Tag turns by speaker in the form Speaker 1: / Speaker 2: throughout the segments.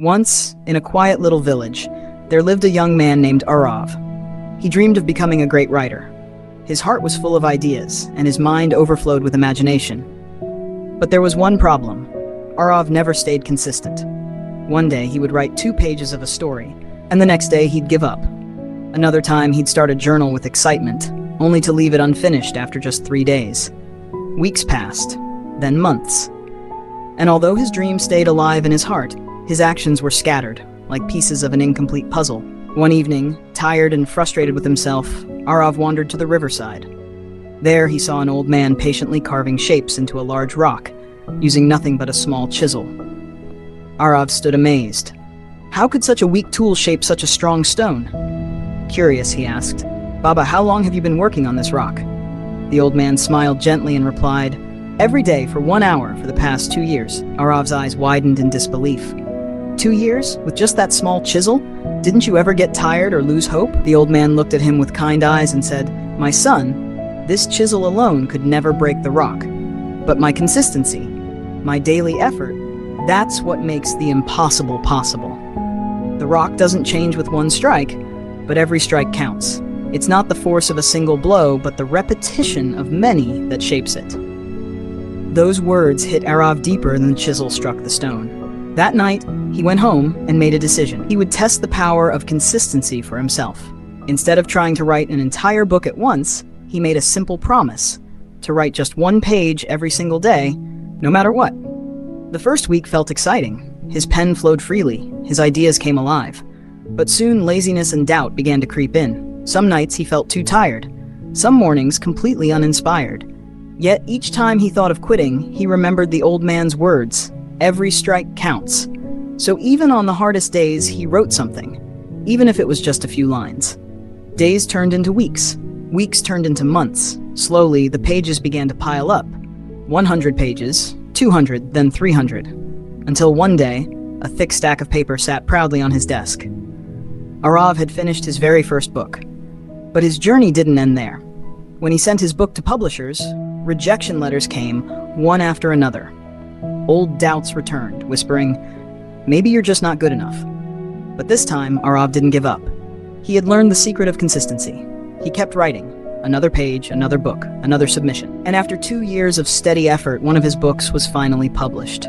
Speaker 1: Once, in a quiet little village, there lived a young man named Arav. He dreamed of becoming a great writer. His heart was full of ideas, and his mind overflowed with imagination. But there was one problem. Arav never stayed consistent. One day he would write 2 pages of a story, and the next day he'd give up. Another time he'd start a journal with excitement, only to leave it unfinished after just 3 days. Weeks passed, then months. And although his dream stayed alive in his heart, his actions were scattered, like pieces of an incomplete puzzle. One evening, tired and frustrated with himself, Arav wandered to the riverside. There he saw an old man patiently carving shapes into a large rock, using nothing but a small chisel. Arav stood amazed. How could such a weak tool shape such a strong stone? Curious, he asked, "Baba, how long have you been working on this rock?" The old man smiled gently and replied, "Every day for 1 hour for the past 2 years." Arav's eyes widened in disbelief. 2 years? With just that small chisel? Didn't you ever get tired or lose hope? The old man looked at him with kind eyes and said, "My son, this chisel alone could never break the rock. But my consistency, my daily effort, that's what makes the impossible possible. The rock doesn't change with one strike, but every strike counts. It's not the force of a single blow, but the repetition of many that shapes it." Those words hit Arav deeper than the chisel struck the stone. That night, he went home and made a decision. He would test the power of consistency for himself. Instead of trying to write an entire book at once, he made a simple promise: to write just 1 page every single day, no matter what. The first week felt exciting. His pen flowed freely, his ideas came alive. But soon laziness and doubt began to creep in. Some nights he felt too tired, some mornings completely uninspired. Yet each time he thought of quitting, he remembered the old man's words: every strike counts. So even on the hardest days, he wrote something, even if it was just a few lines. Days turned into weeks. Weeks turned into months. Slowly, the pages began to pile up. 100 pages, 200, then 300. Until one day, a thick stack of paper sat proudly on his desk. Arav had finished his very first book. But his journey didn't end there. When he sent his book to publishers, rejection letters came, one after another. Old doubts returned, whispering, "Maybe you're just not good enough." But this time, Arav didn't give up. He had learned the secret of consistency. He kept writing. Another page, another book, another submission. And after 2 years of steady effort, one of his books was finally published.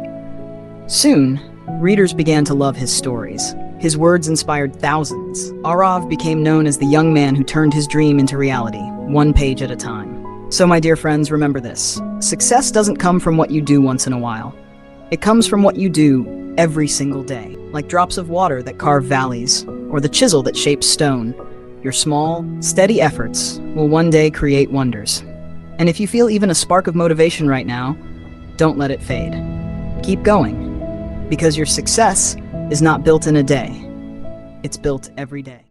Speaker 1: Soon, readers began to love his stories. His words inspired thousands. Arav became known as the young man who turned his dream into reality, 1 page at a time. So my dear friends, remember this. Success doesn't come from what you do once in a while. It comes from what you do every single day. Like drops of water that carve valleys, or the chisel that shapes stone. Your small, steady efforts will one day create wonders. And if you feel even a spark of motivation right now, don't let it fade. Keep going, because your success is not built in a day. It's built every day.